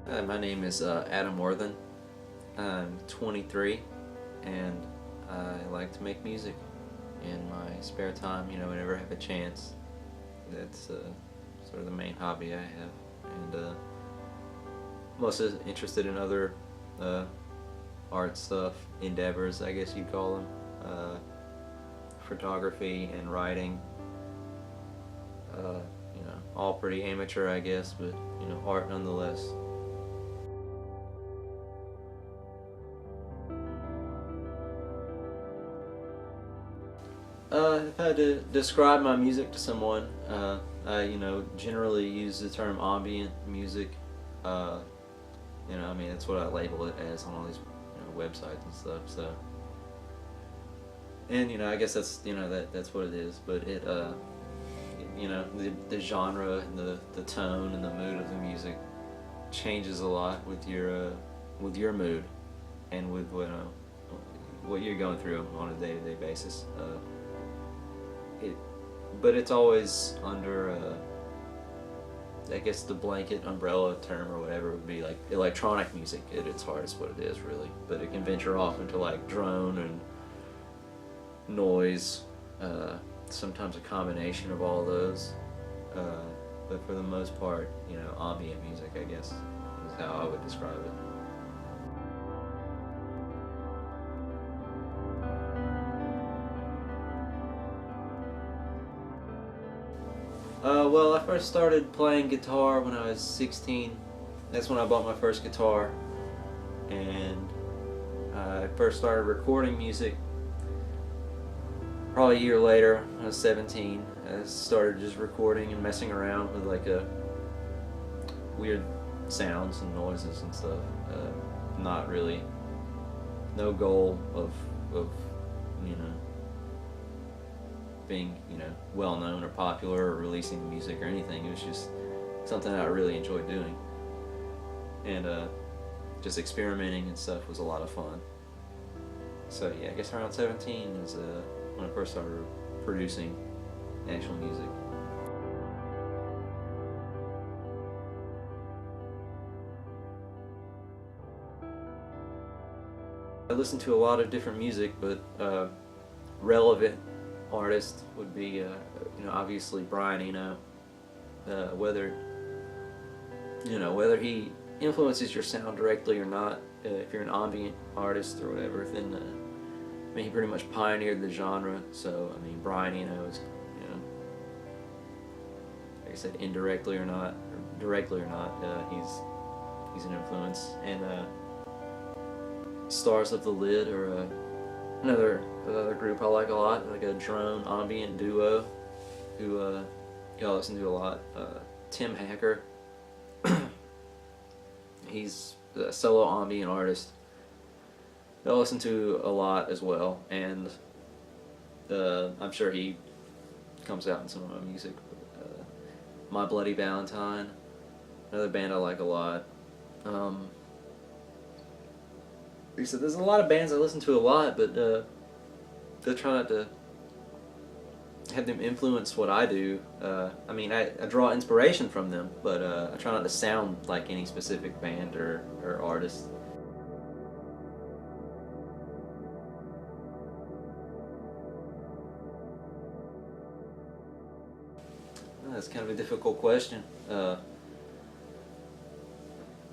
My name is Adam Worthan. I'm 23 and I like to make music in my spare time, whenever I have a chance. That's sort of the main hobby I have. And I'm also interested in other art stuff, endeavors, I guess you'd call them. Photography and writing. All pretty amateur, I guess, but art nonetheless. If I had to describe my music to someone, I generally use the term ambient music. That's what I label it as on all these websites and stuff. So, and I guess that's that's what it is. But it the genre and the tone and the mood of the music changes a lot with your mood and with what you're going through on a day-to-day basis. But it's always under I guess the blanket umbrella term or whatever would be like electronic music at its heart is what it is really. But it can venture off into like drone and noise, sometimes a combination of all those. But for the most part, ambient music, I guess, is how I would describe it. Well, I first started playing guitar when I was 16. That's when I bought my first guitar. And I first started recording music probably a year later. When I was 17. I started just recording and messing around with like weird sounds and noises and stuff. Not really, no goal of being well known or popular or releasing music or anything. It was just something that I really enjoyed doing, and just experimenting and stuff was a lot of fun. So yeah, I guess around 17 is when I first started producing actual music. I listen to a lot of different music, but relevant artist would be obviously Brian Eno. Whether he influences your sound directly or not, if you're an ambient artist or whatever, then he pretty much pioneered the genre. So Brian Eno is, like I said, indirectly or not, or directly or not, he's an influence. And Stars of the Lid are another group I like a lot, like a drone ambient duo who I listen to a lot. Tim Hacker, he's a solo ambient artist that I listen to a lot as well, and I'm sure he comes out in some of my music. My Bloody Valentine, another band I like a lot. Like I said, there's a lot of bands I listen to a lot, but I try not to have them influence what I do. I draw inspiration from them, but I try not to sound like any specific band or artist. That's kind of a difficult question.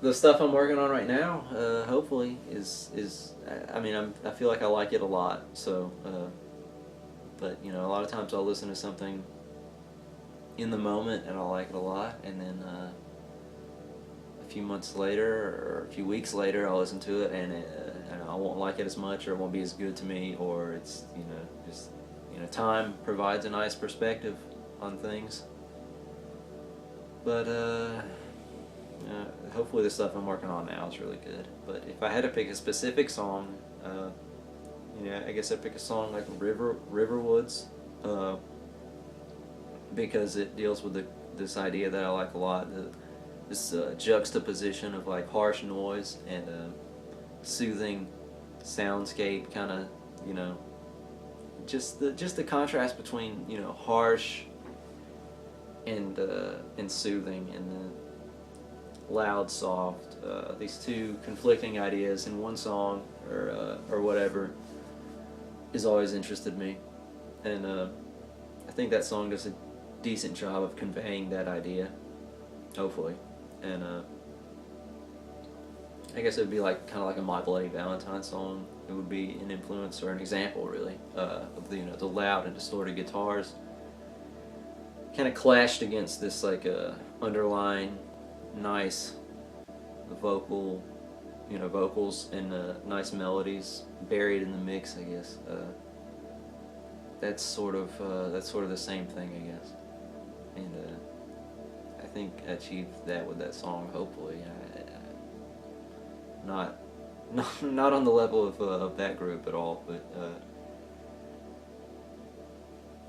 The stuff I'm working on right now, hopefully, is I feel like I like it a lot. So, but a lot of times I'll listen to something in the moment and I'll like it a lot, and then a few months later or a few weeks later I'll listen to it and I won't like it as much, or it won't be as good to me, or it's just time provides a nice perspective on things. But hopefully the stuff I'm working on now is really good. But if I had to pick a specific song, I guess I'd pick a song like Riverwoods, because it deals with this idea that I like a lot, this juxtaposition of like harsh noise and soothing soundscape, kind of just the contrast between harsh and soothing, and the loud, soft, these two conflicting ideas in one song or whatever has always interested me, and I think that song does a decent job of conveying that idea, hopefully, and I guess it would be like kind of like a My Bloody Valentine song. It would be an influence or an example, really, of the the loud and distorted guitars kind of clashed against this like underlying nice vocals and nice melodies buried in the mix, I guess. That's sort of the same thing, I guess, and I think I achieved that with that song. Hopefully, not on the level of that group at all, but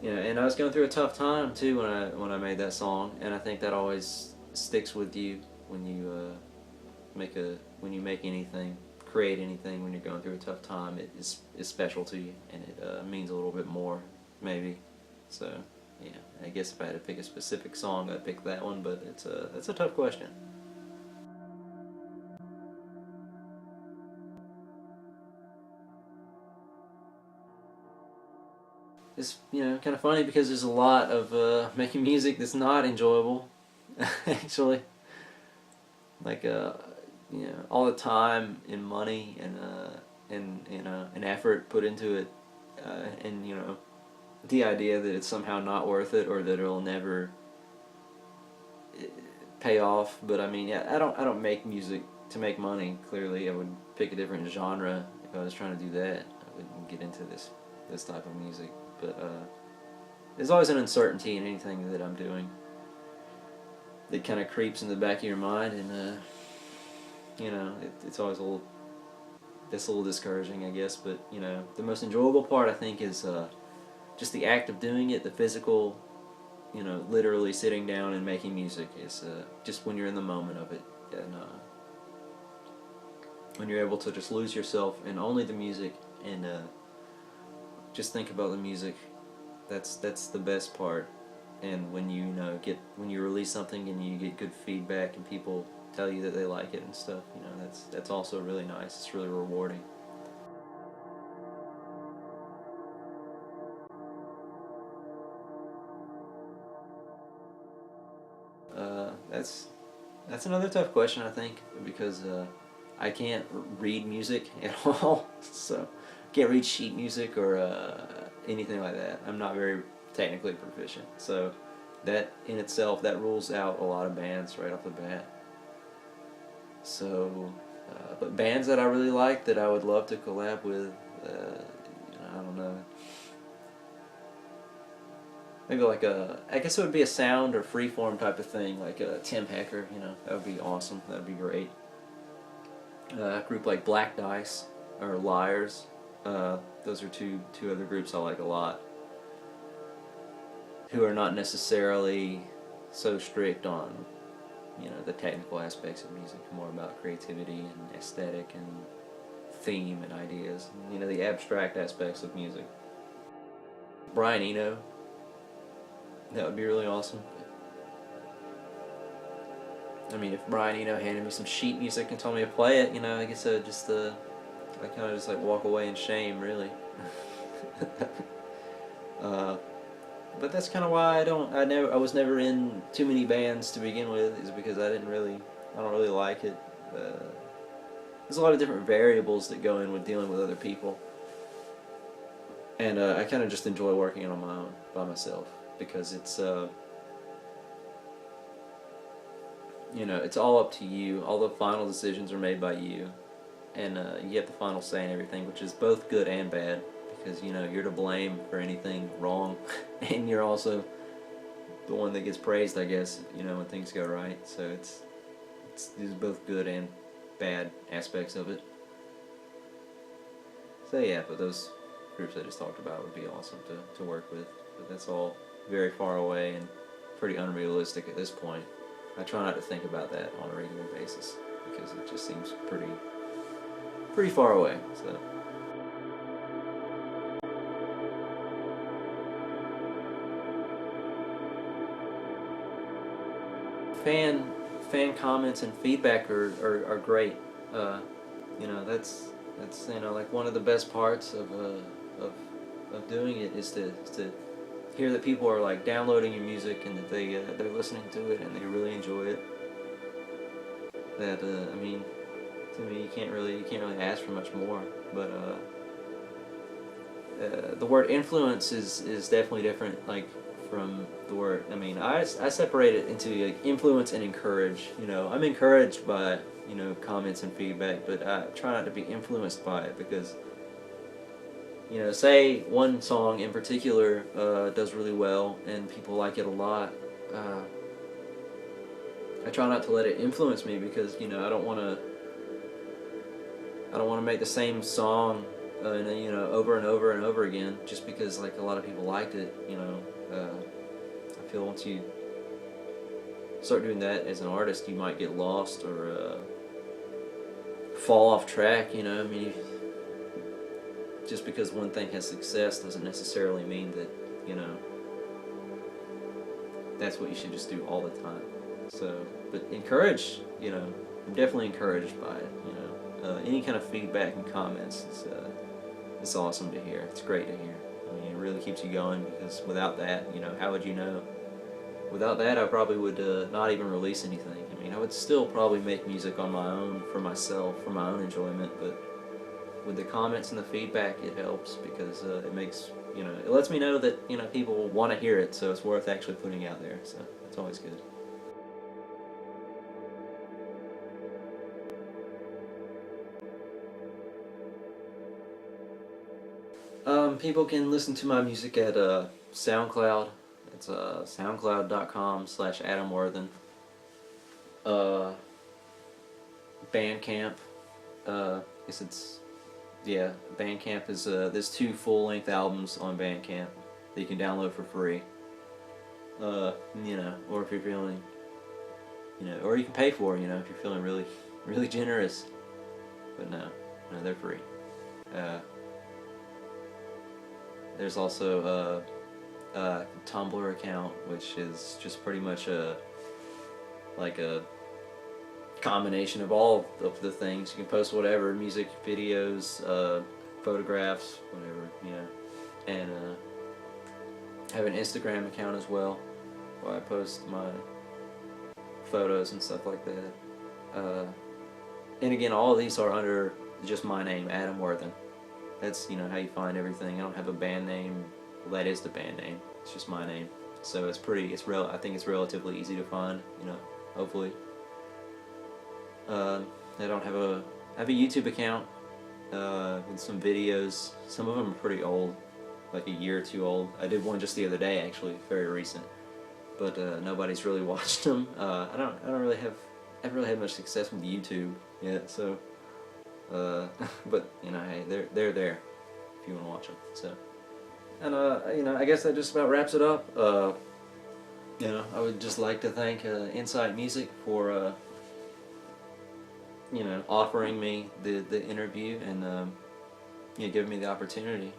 and I was going through a tough time too when I made that song, and I think that always sticks with you when you make anything, create anything. When you're going through a tough time, it is special to you, and it means a little bit more, maybe. So yeah, I guess if I had to pick a specific song, I'd pick that one, but it's a tough question. It's kind of funny because there's a lot of making music that's not enjoyable, actually. Like all the time and money and effort put into it, and the idea that it's somehow not worth it or that it'll never pay off. But I mean, yeah, I don't make music to make money. Clearly, I would pick a different genre if I was trying to do that. I wouldn't get into this type of music. But there's always an uncertainty in anything that I'm doing that kind of creeps in the back of your mind, and it's always a little discouraging, I guess. But the most enjoyable part, I think, is just the act of doing it, the physical, literally sitting down and making music is just when you're in the moment of it, and when you're able to just lose yourself in only the music and just think about the music. That's the best part. And when when you release something and you get good feedback and people tell you that they like it and stuff, that's also really nice. It's really rewarding. That's another tough question, I think, because I can't read music at all, so I can't read sheet music or anything like that. I'm not very technically proficient, so that in itself, that rules out a lot of bands right off the bat. So, but bands that I really like that I would love to collab with, I don't know. Maybe like I guess it would be a sound or freeform type of thing, like Tim Hecker. That would be awesome. That would be great. A group like Black Dice or Liars. Those are two other groups I like a lot, who are not necessarily so strict on the technical aspects of music, more about creativity and aesthetic and theme and ideas, the abstract aspects of music. Brian Eno, that would be really awesome. I mean, if Brian Eno handed me some sheet music and told me to play it, I guess I kind of just like walk away in shame, really. But that's kind of why I was never in too many bands to begin with, is because I don't really like it. There's a lot of different variables that go in with dealing with other people, and I kind of just enjoy working on my own by myself, because it's it's all up to you. All the final decisions are made by you, and you have the final say in everything, which is both good and bad, because you're to blame for anything wrong, and you're also the one that gets praised, I guess, when things go right. So there's both good and bad aspects of it. So yeah, but those groups I just talked about would be awesome to work with, but that's all very far away and pretty unrealistic at this point. I try not to think about that on a regular basis, because it just seems pretty far away. So fan comments and feedback are great. You know, that's you know, like one of the best parts of doing it is to hear that people are like downloading your music and that they're listening to it and they really enjoy it. That I mean, to me, you can't really ask for much more. But the word influence is definitely different, like, from the word. I mean, I separate it into like influence and encourage. You know, I'm encouraged by, you know, comments and feedback, but I try not to be influenced by it, because, you know, say one song in particular does really well and people like it a lot. I try not to let it influence me, because, you know, I don't want to make the same song you know, over and over and over again just because, like, a lot of people liked it. You know, I feel once you start doing that as an artist, you might get lost or fall off track. You know, I mean, just because one thing has success doesn't necessarily mean that, you know, that's what you should just do all the time. So, but encourage, you know, I'm definitely encouraged by it. You know, any kind of feedback and comments it's awesome to hear. It's great to hear. I mean, it really keeps you going, because without that, you know, how would you know? Without that, I probably would not even release anything. I mean, I would still probably make music on my own, for myself, for my own enjoyment, but with the comments and the feedback, it helps, because it makes, you know, it lets me know that, you know, people want to hear it, so it's worth actually putting out there. So it's always good. People can listen to my music at SoundCloud. It's soundcloud.com/Adam Worthan. Bandcamp. I guess it's, yeah, Bandcamp is there's 2 full-length albums on Bandcamp that you can download for free. You know, or if you're feeling, you know, or you can pay for, you know, if you're feeling really generous. But no, they're free. There's also a Tumblr account, which is just pretty much like a combination of all of the things. You can post whatever, music, videos, photographs, whatever, you know. And I have an Instagram account as well, where I post my photos and stuff like that. And again, all of these are under just my name, Adam Worthan. That's, you know, how you find everything. I don't have a band name. Well, that is the band name. It's just my name. So I think it's relatively easy to find, you know, hopefully. I have a YouTube account with some videos. Some of them are pretty old, like a year or 2 old. I did one just the other day, actually, very recent. But nobody's really watched them. I haven't really had much success with YouTube yet, so. But, you know, hey, they're there if you want to watch them. So, and you know, I guess that just about wraps it up. You know, I would just like to thank Insight Music for you know, offering me the interview and you know, giving me the opportunity.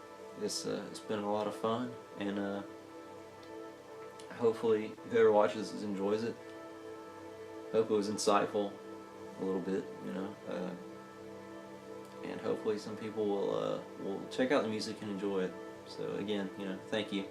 It's been a lot of fun, and hopefully whoever watches this enjoys it. Hope it was insightful a little bit, you know. And hopefully some people will check out the music and enjoy it. So again, you know, thank you.